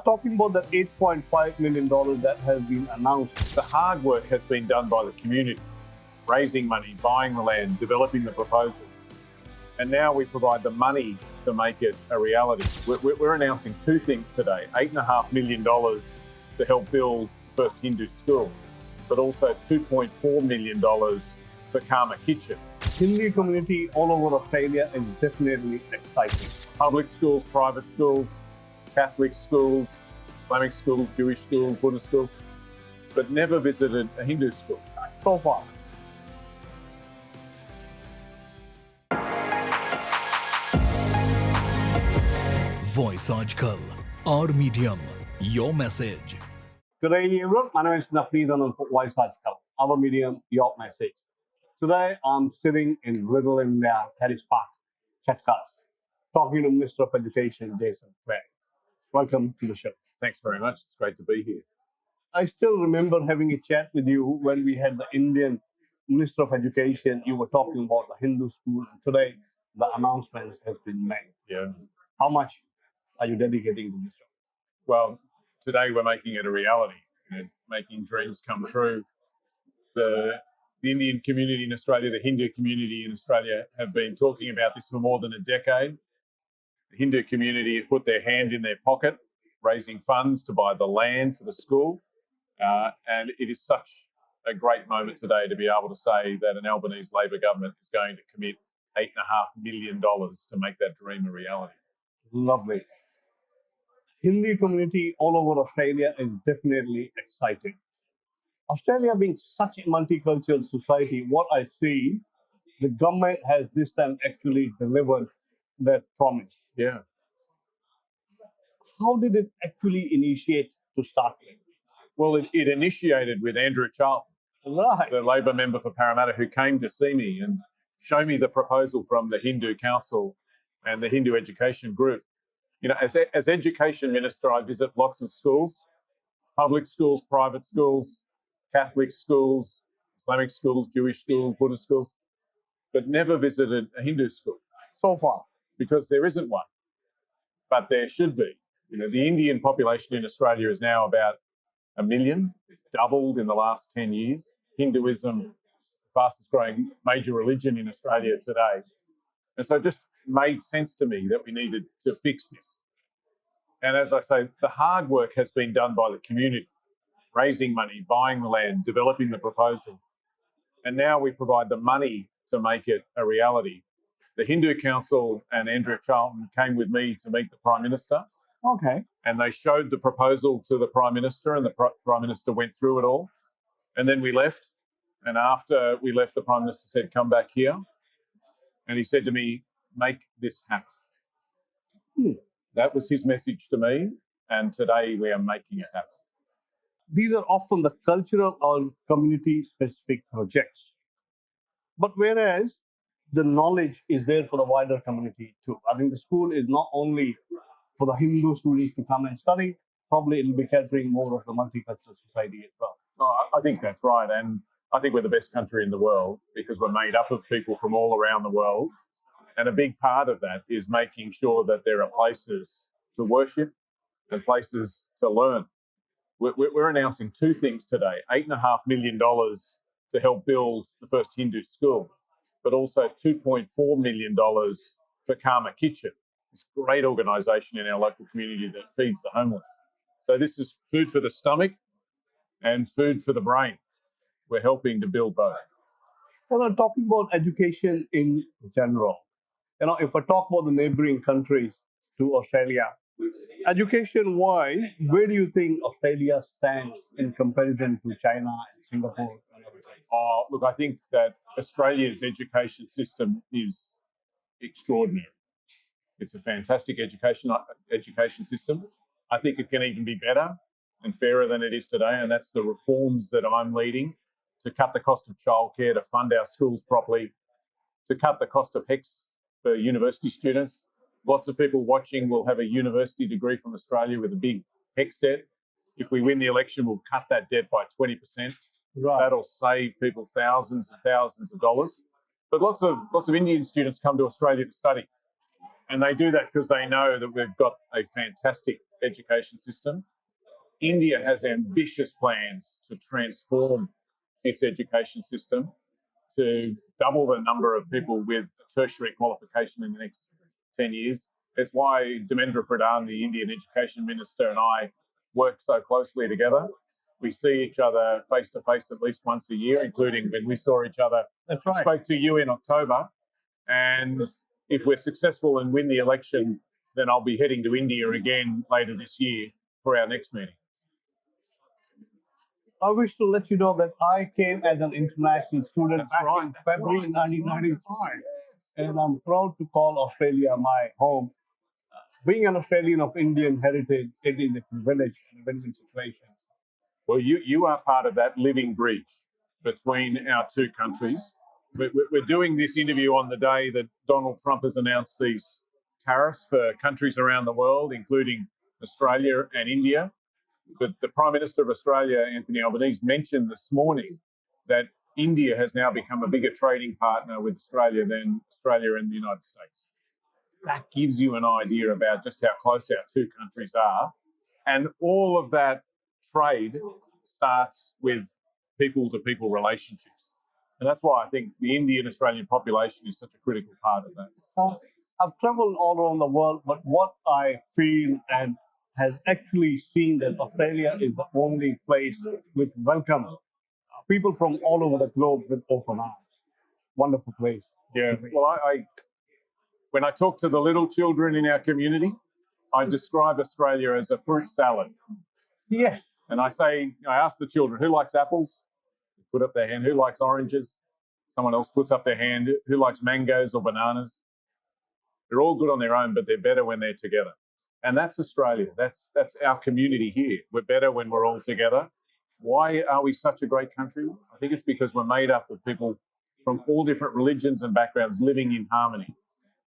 talking about that $8.5 million that has been announced. The hard work has been done by the community, raising money, buying the land, developing the proposal. And now we provide the money to make it a reality. We're announcing two things today: $8.5 million to help build the first Hindu school, but also $2.4 million for Karma Kitchen. Hindu community all over Australia is definitely exciting. Public schools, private schools, Catholic schools, Islamic schools, Jewish schools, Buddhist schools, but never visited a Hindu school So far. Voice आजकल, our medium, your message. Good day, everyone. My name is Nafneed and for Voice Article, our medium, your message. Today, I'm sitting in Little India, Harris Park, Chatkas, talking to Minister of Education, Jason Craig. Welcome to the show. Thanks very much. It's great to be here. I still remember having a chat with you when we had the Indian Minister of Education. You were talking about the Hindu school. And today, the announcement has been made. Yeah. How much are you dedicating to this job? Well, today we're making it a reality, making dreams come true. The Indian community in Australia, the Hindu community in Australia have been talking about this for more than a decade. The Hindu community have put their hand in their pocket, raising funds to buy the land for the school. And it is such a great moment today to be able to say that an Albanese Labor government is going to commit $8.5 million to make that dream a reality. Lovely. Hindi community all over Australia is definitely exciting. Australia being such a multicultural society, what I see, the government has this time actually delivered that promise. Yeah. How did it actually initiate to start with? Well, it initiated with Andrew Charlton, Right. the Labor member for Parramatta, who came to see me and show me the proposal from the Hindu Council and the Hindu Education Group. You know, as Education Minister, I visit lots of schools, public schools, private schools, Catholic schools, Islamic schools, Jewish schools, Buddhist schools, but never visited a Hindu school. So far. Because there isn't one, but there should be. You know, the Indian population in Australia is now about 1 million. It's doubled in the last 10 years. Hinduism is the fastest growing major religion in Australia today. And so it just made sense to me that we needed to fix this. And as I say, the hard work has been done by the community, raising money, buying the land, developing the proposal. And now we provide the money to make it a reality. The Hindu Council and Andrew Charlton came with me to meet the Prime Minister. Okay. And they showed the proposal to the Prime Minister, and the Prime Minister went through it all. And then we left. And after we left, the Prime Minister said, "Come back here." And he said to me, "Make this happen." That was his message to me. And today we are making it happen. These are often the cultural or community-specific projects. But whereas the knowledge is there for the wider community too. I think the school is not only for the Hindu students to come and study, probably it will be catering more of the multicultural society as well. I think that's right. And I think we're the best country in the world because we're made up of people from all around the world. And a big part of that is making sure that there are places to worship and places to learn. We're announcing two things today: $8.5 million to help build the first Hindu school, but also $2.4 million for Karma Kitchen, this great organisation in our local community that feeds the homeless. So this is food for the stomach and food for the brain. We're helping to build both. Well, I'm talking about education in general. You know, if I talk about the neighboring countries to Australia, education-wise, where do you think Australia stands in comparison to China and Singapore? Look, I think that Australia's education system is extraordinary. It's a fantastic education system. I think it can even be better and fairer than it is today, and that's the reforms that I'm leading to cut the cost of childcare, to fund our schools properly, to cut the cost of HECS for university students. Lots of people watching will have a university degree from Australia with a big HECS debt. If we win the election, we'll cut that debt by 20%. Right. That'll save people thousands and thousands of dollars. But lots of Indian students come to Australia to study. And they do that because they know that we've got a fantastic education system. India has ambitious plans to transform its education system to double the number of people with tertiary qualification in the next 10 years. It's why Dharmendra Pradhan, the Indian Education Minister, and I work so closely together. We see each other face to face at least once a year, including when we saw each other. That's I right. spoke to you in October, and if we're successful and win the election, then I'll be heading to India again later this year for our next meeting. I wish to let you know that I came as an international student That's back right, in that's February right. 1995, and I'm proud to call Australia my home. Being an Australian of Indian heritage, it is a privilege and a win-win situation. Well, you are part of that living bridge between our two countries. We're doing this interview on the day that Donald Trump has announced these tariffs for countries around the world, including Australia and India. But the Prime Minister of Australia, Anthony Albanese, mentioned this morning that India has now become a bigger trading partner with Australia than Australia and the United States. That gives you an idea about just how close our two countries are. And all of that trade starts with people-to-people relationships. And that's why I think the Indian-Australian population is such a critical part of that. I've traveled all around the world, but what I feel and has actually seen that Australia is the only place which welcomes people from all over the globe with open arms. Wonderful place. Yeah. Well, when I talk to the little children in our community, I describe Australia as a fruit salad. Yes. And I ask the children, who likes apples? They put up their hand. Who likes oranges? Someone else puts up their hand. Who likes mangoes or bananas? They're all good on their own, but they're better when they're together. And that's Australia. That's our community here. We're better when we're all together. Why are we such a great country? I think it's because we're made up of people from all different religions and backgrounds living in harmony.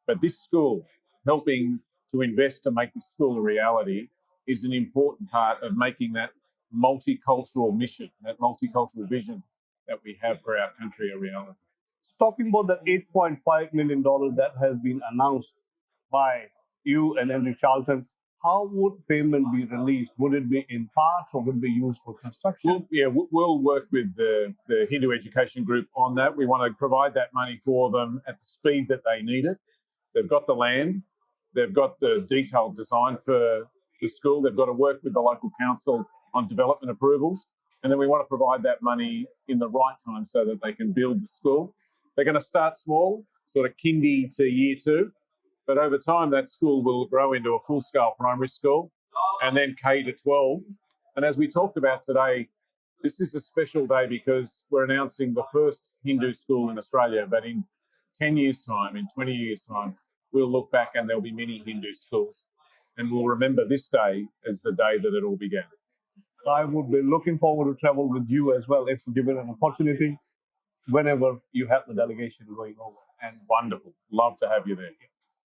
But this school, helping to invest to make this school a reality, is an important part of making that multicultural mission, that multicultural vision that we have for our country a reality. Talking about the $8.5 million that has been announced by you and Henry Charlton, how would payment be released? Would it be in parts or would it be used for construction? We'll work with the Hindu Education Group on that. We want to provide that money for them at the speed that they need it. They've got the land, they've got the detailed design for the school, they've got to work with the local council on development approvals, and then we want to provide that money in the right time so that they can build the school. They're going to start small, sort of kindy to year 2, but over time that school will grow into a full-scale primary school and then K to 12. And as we talked about today, this is a special day because we're announcing the first Hindu school in Australia, but in 10 years' time, in 20 years' time, we'll look back and there'll be many Hindu schools. And we'll remember this day as the day that it all began. I would be looking forward to travel with you as well if given an opportunity whenever you have the delegation going over. And wonderful. Love to have you there.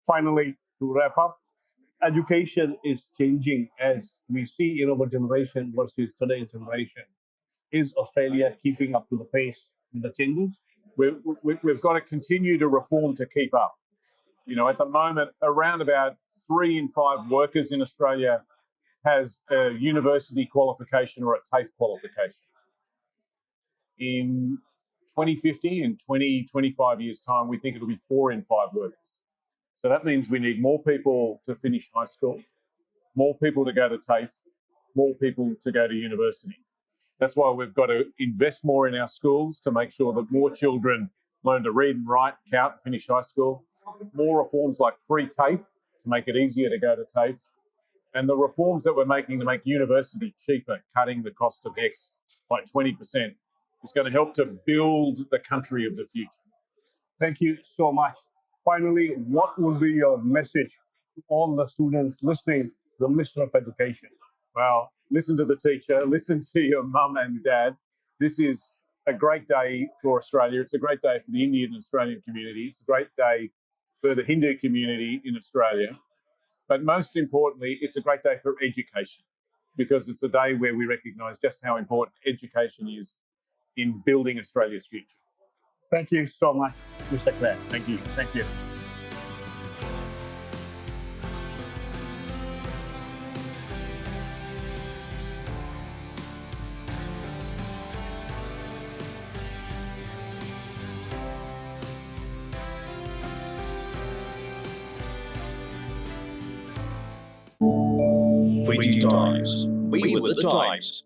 Finally, to wrap up, education is changing as we see in our generation versus today's generation. Is Australia keeping up to the pace with the changes? We've got to continue to reform to keep up. You know, at the moment, around about 3 in 5 workers in Australia has a university qualification or a TAFE qualification. In 2050, in 20, 25 years' time, we think it'll be 4 in 5 workers. So that means we need more people to finish high school, more people to go to TAFE, more people to go to university. That's why we've got to invest more in our schools to make sure that more children learn to read and write, count, and finish high school. More reforms like free TAFE to make it easier to go to TAFE. And the reforms that we're making to make university cheaper, cutting the cost of X by 20%, is going to help to build the country of the future. Thank you so much. Finally, what would be your message to all the students listening to the Minister of Education? Well, listen to the teacher, listen to your mum and dad. This is a great day for Australia. It's a great day for the Indian and Australian community. It's a great day for the Hindu community in Australia. But most importantly, it's a great day for education because it's a day where we recognise just how important education is in building Australia's future. Thank you so much, Mr. Clare. Thank you. Thank you. Fiji Times. We with the times.